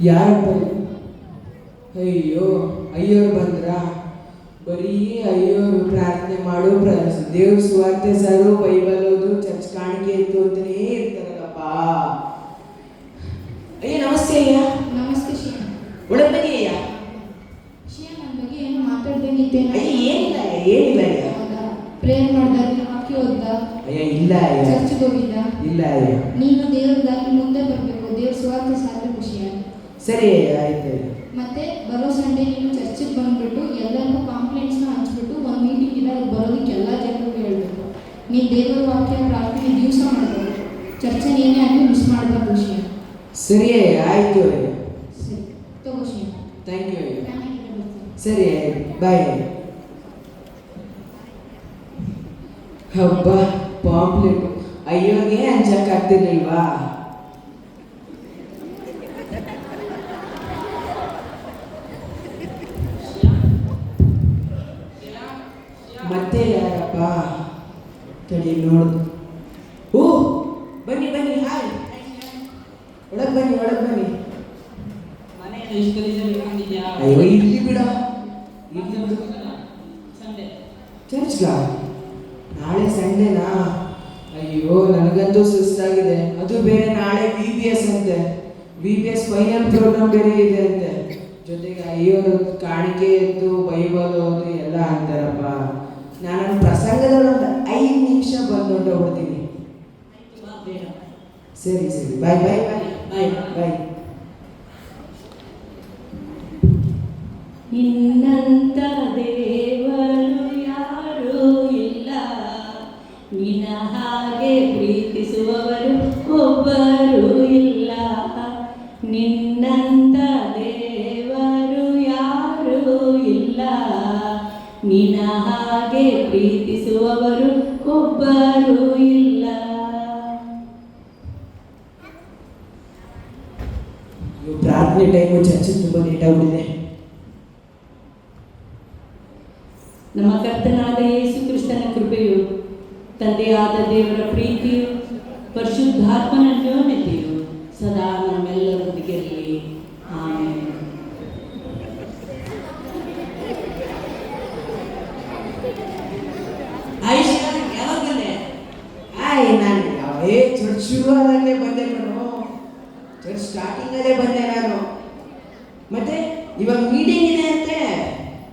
ಯಾರಪ್ಪ? ಅಯ್ಯೋ, ಅಯ್ಯೋರು ಬಂದ್ರ? ಬರೀ ಅಯ್ಯೋರು ಪ್ರಾರ್ಥನೆ ಮಾಡು, ದೇವ್ರ ಸುವಾರ್ತೆ ಸಾರು, ಬೈಬಲ್ ಓದು, ಚರ್ಚ್ ಕಾಣಿಕೆ ಇತ್ತು ಅಂತಾನೇ ಇರ್ತಾರಲ್ಲಪ್ಪ. ಅಯ್ಯ ನಮಸ್ತೆ ಅಯ್ಯ. ನಮಸ್ತೆ ಶಿಯ. ಒಳಗೆ ಬನ್ನಿ ಅಯ್ಯ. ಶಿಯ, ನನ್ನ ಬಗ್ಗೆ ಏನು ಮಾತಾಡ್ದಂಗಿದ್ದೇನೆ? ಅಯ್ಯ ಏನಿಲ್ಲ ಅಯ್ಯ, ಏನಿಲ್ಲ ಅಯ್ಯ. ಪ್ರೇಯರ್ ಮಾಡ್ದಾಗ ವಾಕ್ಯ ಓದ್ದ? ಅಯ್ಯ ಇಲ್ಲ ಅಯ್ಯ. ಚರ್ಚ್ಗೆ ಹೋಗಿದ್ದ? ಇಲ್ಲ ಅಯ್ಯ. ನೀನು ದೇವ್ರದಾಗಿ ಮುಂದೆ ಬರಬೇಕು, ದೇವ್ರ ಸುವಾರ್ತೆ ಸಾರಬೇಕು ಶಿಯ. ಸರಿ ಆಯ್ತು. ಮತ್ತೆ ಬರೋ ಸಂಡೇ ನೀನು ಚರ್ಚಿಗೆ ಬಂದ್ಬಿಟ್ಟು ಎಲ್ಲರಿಗೂ ಪಾಂಪ್ಲೆಟ್ಸ್ನ ಹಂಚ್ಬಿಟ್ಟು ಒಂದು ಮೀಟಿಂಗ್ ಇಲ್ಲ, ಬರೋದಕ್ಕೆ ಎಲ್ಲ ಜನರಿಗೂ ಹೇಳ್ಬೇಕು. ನೀನು ದೇವರ ವಾಕ್ಯ ಪ್ರಾರ್ಥನೆ ದಿವಸ ಮಾಡಬೇಕು, ಚರ್ಚೆ ನೀನೇ ಆಗಿ ಮಿಸ್ ಮಾಡಬಾರ್ದು ಶಿಯ. ಸರಿ ಆಯ್ತು. ಸರಿ ತಗೋ ಶಿಯ. ಥ್ಯಾಂಕ್ ಯು ಅಯ್ಯ. ಸರಿ ಬಾಯ್. ಹಬ್ಬ ಪಾಂಪ್ಲೆಟ್ ಅಯ್ಯೋಗೆ ಹಂಚಕ್ಕಾಗ್ತಿರ್ಲಿಲ್ವಾ? ಮತ್ತೆ ಯಾರಪ್ಪ? ತಡಿ ನೋಡು. ಓ ಬನ್ನಿ ಬನ್ನಿ. ಹಾಯ್, ಒಳಗೆ ಬನ್ನಿ, ಒಳಗೆ ಬನ್ನಿ. ಅಯ್ಯೋ ಇಲ್ಲಿ ಬಿಡ, ಚರ್ಚ್ಗ ನಾಳೆ ಸಂಡೇನಾ? ಅಯ್ಯೋ ನನಗಂತೂ ಸುಸ್ತಾಗಿದೆ. ಅದು ಬೇರೆ ನಾಳೆ VBS ಅಂತೆ, VBS ಫೈನಲ್ ಪ್ರೋಗ್ರಾಮ್ ಬೇರೆ ಇದೆ ಅಂತೆ. ಜೊತೆಗೆ ಅಯ್ಯೋ ಕಾಣಿಕೆ ಎತ್ತು, ಬೈಬಲ್ ಓದು ಎಲ್ಲ ಅಂತಾರಪ್ಪ. ನಾನು ಪ್ರಸಂಗದಲ್ಲಿ ಒಂದು 5 ನಿಮಿಷ ಬಂದು ಹೊರಡ್ತೀನಿ. ಸರಿ ಸರಿ ಬಾಯ್ ಬಾಯ್ ಬಾಯ್ ಬಾಯ್ ಬಾಯ್. ನಿನ್ನಂತ ದೇವರು ಯಾರೂ ಇಲ್ಲ, ನಿನ್ನ ಹಾಗೆ ಪ್ರೀತಿಸುವವರು ಒಬ್ಬರೂ ಇಲ್ಲ. ನಿನ್ನಂತ ದೇವರು ಯಾರೂ ಇಲ್ಲ, ನಿನ್ನ ಹಾಗೆ ಪ್ರೀತಿಸುವವರು ಒಬ್ಬರೂ ಇಲ್ಲ. ಪ್ರಾರ್ಥನೆ ಟೈಮು ಚರ್ಚೆ ತುಂಬ ಲೇಟ್ ಆಗ್ಬಿಟ್ಟಿದೆ. ನಮ್ಮ ಕರ್ತನಾದ ಯೇಸು ಕ್ರಿಸ್ತನ ಕೃಪೆಯು, ತಂದೆಯಾದ ದೇವರ ಪ್ರೀತಿಯು, ಪರಿಶುದ್ಧಾತ್ಮನ ಅನ್ಯೋನ್ಯತೆಯು ಸದಾ ನಮ್ಮೆಲ್ಲರೊಂದಿಗೆ ಇರಲಿ. ಆಮೆನ್. ನಾನು ಯಾವೇ ಚರ್ಚ್ ಶುರುವಾದಾಗಲೇ ಬಂದೆ ನಾನು, ಚರ್ಚ್ ಸ್ಟಾರ್ಟಿಂಗಲ್ಲೇ ಬಂದೆ ನಾನು. ಮತ್ತೆ ಇವಾಗ ಮೀಟಿಂಗ್ ಇದೆ ಅಂತೆ.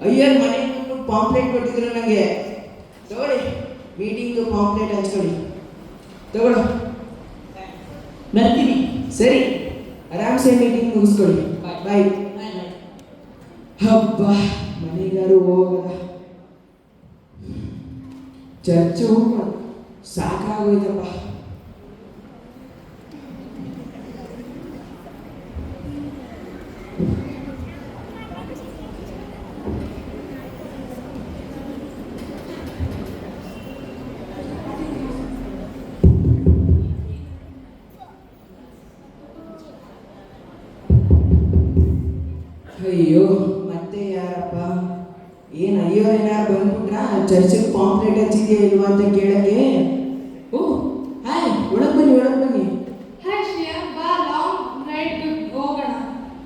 ಅಯ್ಯರ್ ಮನೆಗೆ ಪಾಂಪ್ಲೆಟ್ ಕೊಟ್ಟಿದ್ರು ನನಗೆ. ತಗೊಳ್ಳಿ, ಮೀಟಿಂಗ್ದು ಪಾಂಪ್ಲೆಟ್ ಹಂಚ್ಕೊಳ್ಳಿ. ತಗೊಳ್ಳು, ಬರ್ತೀನಿ. ಸರಿ, ಆರಾಮ್ಸೆ ಮೀಟಿಂಗ್ ಮುಗಿಸ್ಕೊಳ್ಳಿ. ಬಾಯ್. ಹಬ್ಬ ಮನೆಗಾರು ಹೋಗದ, ಚರ್ಚು ಸಾಕಾಗೋಯ್ತಪ್ಪ. ಅಯ್ಯೋ ಮತ್ತೆ ಯಾರಪ್ಪ? ಏನು ಅಯ್ಯೋ ಏನಾರು ಬಂದ್ಬಿಟ್ರಾ? ಚರ್ಚಿಗೆ ಪಾಂಪ್ಲೆಟ್ ಹಚ್ಚಿದೆಯಾ ಇಲ್ವಾ ಅಂತ ಕೇಳಕ್ಕೆ. ಓ ಹಾಯ್, ಒಳಗೆ ಬನ್ನಿ, ಒಳಗೆ ಬನ್ನಿ. ಹಾಯ್ ಶ್ರೇಯ, ಬಾ ಲಾಂಗ್ ರೈಡ್ ಹೋಗೋಣ.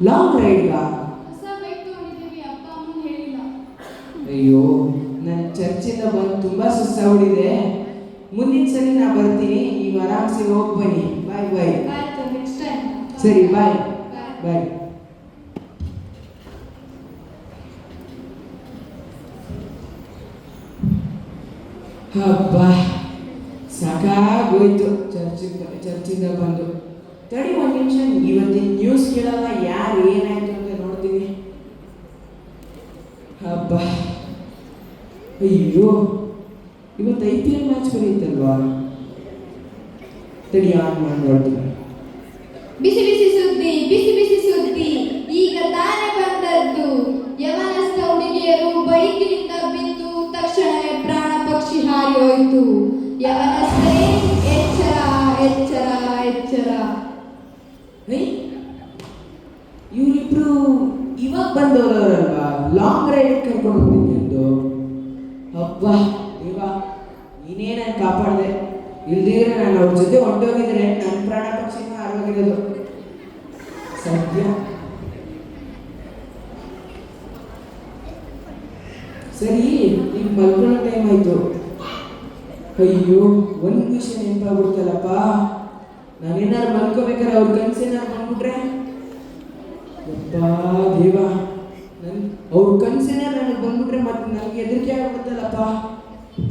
ಲಾಂಗ್ ರೈಡ್ಗಾ? ಹೊಸ ಬೈಕ್ ತಗೊಂಡಿದ್ದೀವಿ, ಅಪ್ಪ ಅಮ್ಮನ ಹೇಳಿಲ್ಲ. ಅಯ್ಯೋ ನನ್ನ ಚರ್ಚಿಂದ ಬಂದು ತುಂಬ ಸುಸ್ತಾಗ್ಬಿಟ್ಟಿದೆ. ಮುಂದಿನ ಸರಿ ನಾ ಬರ್ತೀನಿ, ನೀವು ಆರಾಮ್ಸೆ ಹೋಗಿ ಬನ್ನಿ. ಬಾಯ್ ಬಾಯ್. ಆಯ್ತು, ನೆಕ್ಸ್ಟ್ ಟೈಮ್. ಸರಿ ಬಾಯ್ ಬಾಯ್. ಹಬ್ಬ ಸಾಕಾಗೋಯ್ತು ಚರ್ಚಿಂದ ಬಂದು. ತಡಿ ಒಂದು ನಿಮಿಷ, ಇವತ್ತಿನ ನ್ಯೂಸ್ ಕೇಳಲ್ಲ, ಯಾರು ಏನಾಯ್ತು ಅಂತ ನೋಡ್ತೀವಿ. ಹಬ್ಬ ಅಯ್ಯೋ ಇವತ್ತು IPL ಮ್ಯಾಚ್ ಬರೀತಲ್ವಾ? ತಡಿ ಆನ್ ಮಾಡಿ ನೋಡ್ತೀನಿ. ಬಿಸಿ ಬಿಸಿ ಸುದ್ದಿ, ಬಿಸಿ ಬಿಸಿ ಸುದ್ದಿ, ಈಗ ತಾನೇ ಬಂದದ್ದು. ಯವನಸ್ಥ ಹುಡುಗಿಯರು ಬೈಕಿನಿಂದ ಬಿದ್ದು ತಕ್ಷಣವೇ ಪ್ರಾಣ ಪಕ್ಷಿ ಹಾರಿ ಹೋಯಿತು. ಯವನಸ್ಥೆ ಎಚ್ಚರ ಎಚ್ಚರ ಎಚ್ಚರ. ಇವರಿಬ್ರು ಇವಾಗ ಬಂದವರಲ್ವಾ, ಲಾಂಗ್ ರೈಡ್ ಕರ್ಕೊಂಡು ಹೋಗ್ತೀನಿ ಎಂದು. ಹಬ್ಬ ದೇವ, ನೀನೇ ನಾನು ಕಾಪಾಡಿದೆ. ಇಲ್ದಿದ್ರೆ ನಾನು ಅವ್ರ ಜೊತೆ ಹೊಂಟೋಗಿದ್ರೆ ನನ್ನ ಪ್ರಾಣ ಪಕ್ಷಿನ ಆರೋಗಿರೋದು ಸತ್ಯ. ಸರಿ, ಈಗ ಮಲ್ಕೊಳ್ಳೋ ಟೈಮ್ ಆಯ್ತು. ಅಯ್ಯೋ, ಒಂದು ವಿಷಯ ನೆನಪಾಗ್ಬಿಡ್ತಲ್ಲಪ್ಪ. ನಾನೇನಾರು ಮಲ್ಕೋಬೇಕಾದ್ರೆ ಅವ್ರ ಕನ್ಸೇನಾರು ಬಂದ್ಬಿಟ್ರೆ ದೇವ, ಅವ್ರ ಕನ್ಸೇನಾರು ನನಗೆ ಬಂದ್ಬಿಟ್ರೆ ಮತ್ತೆ ನನಗೆ ಹೆದರಿಕೆ ಆಗ್ಬಿಡುತ್ತಲ್ಲಪ್ಪ.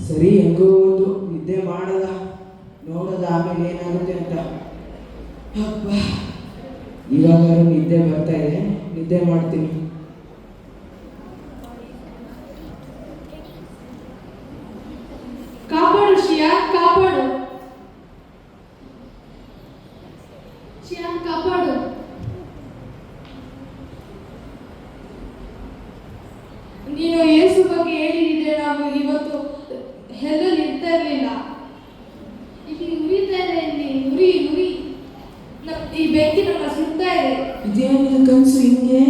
ಸರಿ, ಹೆಂಗೋ ಒಂದು ನಿದ್ದೆ ಮಾಡದ, ನೋಡೋದ ಆಮೇಲೆ ಏನಾಗುತ್ತೆ ಅಂತ. ಅಪ್ಪ, ಇವಾಗಾರು ನಿದ್ದೆ ಬರ್ತಾ ಇದೆ, ನಿದ್ದೆ ಮಾಡ್ತೀನಿ. ಕಾಪಾಡು ಶ್ರೇಯಾ, ಕಾಪಾಡು ಶ್ರೇಯಾ, ಕಾಪಾಡು. ನೀನು ಯೇಸು ಬಗ್ಗೆ ಹೇಳಿದ್ರೆ ನಾವು ಇವತ್ತು ಹೆಲ್ಲಲ್ಲಿ ಇರ್ತಾ ಇರಲಿಲ್ಲ. ಇಲ್ಲಿ ಉರಿತಾ ಇದೆ, ಇಲ್ಲಿ ಉರಿ ಉರಿ, ಈ ಬೆಂಕಿ ನಮ್ಮ ಸುತ್ತಾ ಇದೆ. ಇದೇನಿದು ಕನಸು ಹಿಂಗೆ?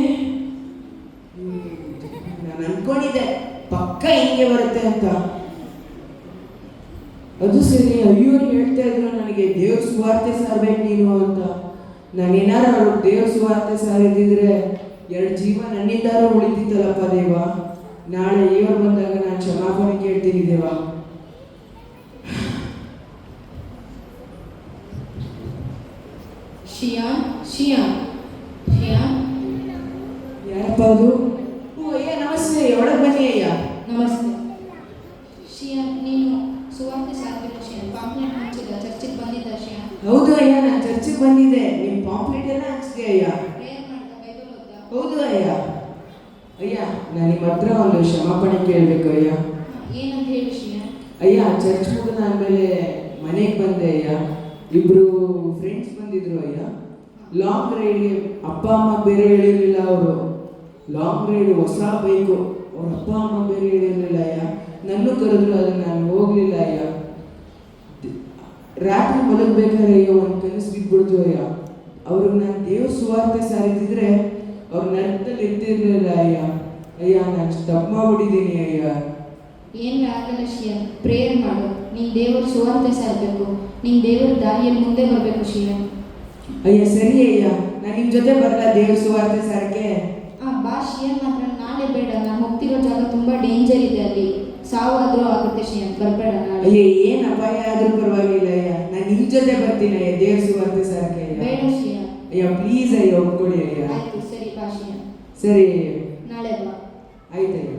ನಾನು ಅನ್ಕೊಂಡಿದ್ದೆ ಪಕ್ಕ ಹಿಂಗೆ ಬರುತ್ತೆ ಅಂತ. ಅದು ಸರಿ, ಅಯ್ಯೋರು ಹೇಳ್ತಾ ಇದ್ರು ನನಗೆ ದೇವ್ರ ಸುವಾರ್ತೆ ಸಾರ್ಬೇಕು ನೀನು ಅಂತ. ನಾನೇನಾರು ಅವ್ರು ದೇವ್ರ ಸುವಾರ್ತೆ ಸಾರಿದ್ರೆ 2 ಜೀವ ನನ್ನಿಂದಾರು ಉಳಿತಿತ್ತಲ್ಲಪ್ಪ ದೇವ. ನಾಳೆ ಇವ್ರು ಬಂದಾಗ ನಾನು ಕ್ಷಮಾಪಣೆ ಕೇಳ್ತೀನಿ ದೇವ. ಶಿಯಾನ್, ಶಿಯಾನ್, ಶಿಯಾನ್. ಯಾರಪ್ಪ ಅದು? ಓ ಅಯ್ಯ, ನಮಸ್ತೆ, ಒಳಗೆ ಬನ್ನಿ ಅಯ್ಯ. ನಮಸ್ತೆ ಶಿಯಾನ್, ನೀನು ಸುವಾರ್ತೆ ಸಾರ್ಬೇಕು ಶಿಯಾನ್. ಪಾಂಪ್ಲೆಟ್ ಹಂಚಿದ, ಚರ್ಚಿಗೆ ಬಂದಿದ್ದ ಶಿಯಾನ್? ಹೌದು ಅಯ್ಯ, ನಾನು ಚರ್ಚಿಗೆ ಬಂದಿದ್ದೆ. ನಿಮ್ಮ ಪಾಂಪ್ಲೆಟ್ ಎಲ್ಲ ಹಂಚಿದೆ ಅಯ್ಯ. ಪ್ರೇಯರ್ ಮಾಡ್ದ, ಬೈಬಲ್ ಓದ್ದ? ಹೌದು ಅಯ್ಯ. ಅಯ್ಯ, ನಾನು ನಿಮ್ಮ ಹತ್ರ ಒಂದು ಕ್ಷಮಾಪಣೆ ಕೇಳಬೇಕು ಅಯ್ಯ. ಏನಂತ ಹೇಳಿ ಶಿಯಾನ್? ಅಯ್ಯ, ಚರ್ಚ್ ಮುಗಿದ ಆದಮೇಲೆ ಮನೆಗೆ ಬಂದೆ ಅಯ್ಯ. ಇಬ್ರು ಫ್ರೆಂಡ್ಸ್ ಬಂದಿದ್ರು ಅಯ್ಯ. ಲಾಂಗ್ ರೈಡ್ಗೆ ಅಪ್ಪ ಅಮ್ಮ ಬೇರೆ ಹೇಳಿರಲಿಲ್ಲ. ಅವರು ಲಾಂಗ್ ರೈಡ್ ಹೊಸ ಬೈಕು, ಅವ್ರ ಅಪ್ಪ ಅಮ್ಮ ಬೇರೆ ಹೇಳಿರಲಿಲ್ಲ ಅಯ್ಯ. ನನ್ನೂ ಕರೆದ್ರು, ಅದನ್ನು ನಾನು ಹೋಗ್ಲಿಲ್ಲ ಅಯ್ಯ. ರಾತ್ರಿ ಮಲಗಬೇಕಾದ್ರೆ ಅಯ್ಯೋ ಒಂದು ಕನಸು ಬಿದ್ಬಿಡ್ತು ಅಯ್ಯ. ಅವ್ರಿಗೆ ನಾನು ದೇವ್ರ ಸುವಾರ್ತೆ ಸಾರಿದ್ರೆ ಅವ್ರ ನರ್ತಲ್ಲಿ ಇರ್ತಿರ್ಲಿಲ್ಲ ಅಯ್ಯ. ಅಯ್ಯ, ನಾನು ತಪ್ಪು ಮಾಡ್ಬಿಟ್ಟಿದ್ದೀನಿ ಅಯ್ಯ. ಏನು ಆಗಲ್ಲ ಶಿಯಾನ್, ಪ್ರೇಯರ್ ಮಾಡು. ನೀನು ದೇವರ ಸುವಾರ್ತೆ ಸಾರಬೇಕು, ನೀನು ದೇವರ ದಾರಿಯಲ್ಲಿ ಮುಂದೆ ಬರಬೇಕು ಶಿಯಾನ್. ಅಯ್ಯ ಸರಿ ಅಯ್ಯ, ನಾನು ನಿಮ್ಮ ಜೊತೆ ಬರಲ್ಲ ದೇವ್ರ ಸುವಾರ್ತೆ ಸಾರಕ್ಕೆ. ಬಾ ಶಿಯಾನ್, ಮಾತ್ರ ನಾಳೆ ಬೇಡ. ನಾನು ಹೋಗ್ತಿರೋ ಜಾಗ ತುಂಬ ಡೇಂಜರ್ ಇದೆ, ಅಲ್ಲಿ ಸಾವಾದರೂ ಆಗುತ್ತೆ ಶಿಯಾನ್, ಬರಬೇಡ ನಾಳೆ. ಅಯ್ಯ, ಏನು ಅಪಾಯ ಆದ್ರೂ ಪರವಾಗಿಲ್ಲ ಅಯ್ಯ, ನಾನು ನಿಮ್ಮ ಜೊತೆ ಬರ್ತೀನಿ ಅಯ್ಯ ದೇವ್ರ ಸುವಾರ್ತೆ ಸಾರಕ್ಕೆ ಅಯ್ಯ. ಬೇಡ ಶಿಯಾನ್. ಅಯ್ಯ ಪ್ಲೀಸ್ ಅಯ್ಯ, ಒಪ್ಕೊಳ್ಳಿ ಅಯ್ಯ. ಆಯ್ತು ಸರಿ, ಬಾ ಶಿಯಾನ್. ಸರಿ, ನಾಳೆ ಬಾ. ಆಯ್ತಯ್ಯ.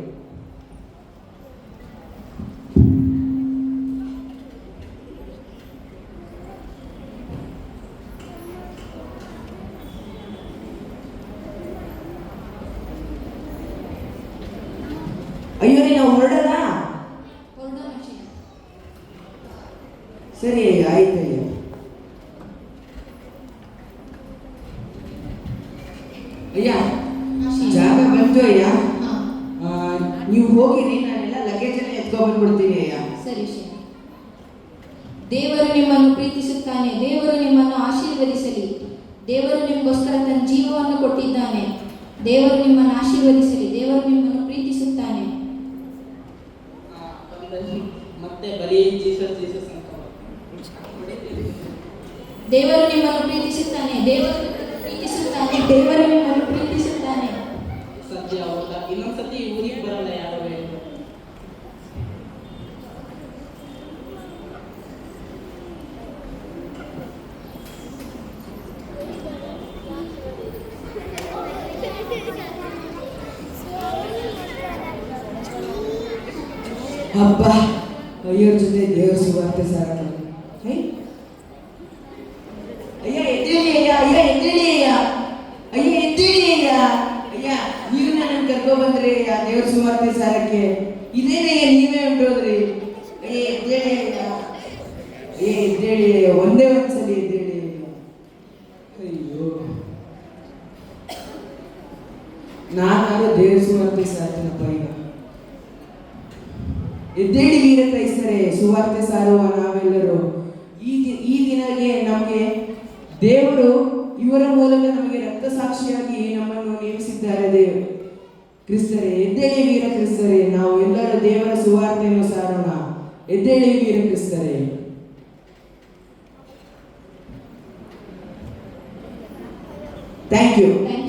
ಅಯ್ಯೋ, ನೀನು ಹೊರಡಲ್ಲ? ಹೊರಡೋಣ ಶಿಯಾನ್. ಸರಿ ಅಯ್ಯ, ಆಯ್ತಯ್ಯ. ಅಯ್ಯ, ಜಾಗ ಬಂತು ಅಯ್ಯ. ನೀವು ಹೋಗಿರಿ, ನಾನೆಲ್ಲ ಲಗೇಜಲ್ಲಿ ಎತ್ಕೊಂಡ್ಬಂದ್ಬಿಡ್ತೀನಿ ಅಯ್ಯ. ಸರಿ ಶಿಯಾನ್. ದೇವರು ನಿಮ್ಮನ್ನು ಪ್ರೀತಿಸುತ್ತಾನೆ, ದೇವರು ನಿಮ್ಮನ್ನು ಆಶೀರ್ವದಿಸಲಿ. ದೇವರು ನಿಮಗೋಸ್ಕರ ತನ್ನ ಜೀವವನ್ನು ಕೊಟ್ಟಿದ್ದಾನೆ. ದೇವರು ನಿಮ್ಮನ್ನು ಆಶೀರ್ವದಿಸಲಿ. ದೇವರು ನಿಮ್ಮನ್ನು ಪ್ರೀತಿಸುತ್ತಾನೆ. ಮತ್ತೆ ಬರೀ ಜೀಸಸ್ ಜೀಸಸ್ ಅಂತ ದೇವರು ನಿಮ್ಮನ್ನು ಪ್ರೀತಿಸುತ್ತಾನೆ, ದೇವರು ನಿಮ್ಮನ್ನು ಪ್ರೀತಿಸುತ್ತಾನೆ, ದೇವರು ನಿಮ್ಮನ್ನು ಪ್ರೀತಿಸುತ್ತಾನೆ. ಸದ್ಯ ಹೌದಾ? ಇನ್ನೊಂದ್ಸತಿ ಊರಿಗೆ ಬರಲ್ಲ ಯಾರು. ಹಬ್ಬ, ಅಯ್ಯರ ಜೊತೆ ದೇವ್ರ ಸುವಾರ್ತೆ ಸಾರಕ್ಕೆ. ಅಯ್ಯ ಎದ್ದೇಳಿ ಅಯ್ಯ, ಅಯ್ಯ ಎದ್ದೇಳಿ ಅಯ್ಯ, ಅಯ್ಯ ಎದ್ದೇಳಿ ಅಯ್ಯ. ಅಯ್ಯ, ನೀವು ನನ್ನ ಕರ್ಕೊ ಬಂದ್ರಿ ಅಯ್ಯ ದೇವ್ರ ಸುವಾರ್ತೆ ಸಾರಕ್ಕೆ. ಇದೇನಯ್ಯ ನೀವೇ ಹೊಂಟೋದ್ರಿ. ಅಯ್ಯ ಎದ್ದೇಳಿ ಅಯ್ಯ, ಅಯ್ಯ ಎದ್ದೇಳಿ ಅಯ್ಯ, ಒಂದೇ ಒಂದ್ಸಲಿ ಎದ್ದೇಳಿ ಅಯ್ಯ. ಅಯ್ಯೋ, ನಾನು ದೇವ್ರ ಸುವಾರ್ತೆ ಸಾರ್ತೀನಪ್ಪ ಈಗ. ಎದ್ದೇಳಿ ವೀರ ಕ್ರೈಸ್ತರೇ, ಸುವಾರ್ತೆ ಸಾರುವ ನಾವೆಲ್ಲರೂ. ಈ ದಿನಕ್ಕೆ ನಮಗೆ ದೇವರು ಇವರ ಮೂಲಕ ನಮಗೆ ರಕ್ತ ಸಾಕ್ಷಿಯಾಗಿ ನಮ್ಮನ್ನು ನೇಮಿಸಿದ್ದಾರೆ. ಕ್ರಿಸ್ತರೇ, ಎದ್ದೇಳಿ ವೀರ ಕ್ರಿಸ್ತರೇ, ನಾವು ಎಲ್ಲರೂ ದೇವರ ಸುವಾರ್ತೆಯನ್ನು ಸಾರೋಣ. ಎದ್ದೇಳಿ ವೀರ ಕ್ರಿಸ್ತರೇ. Thank you. Thank you.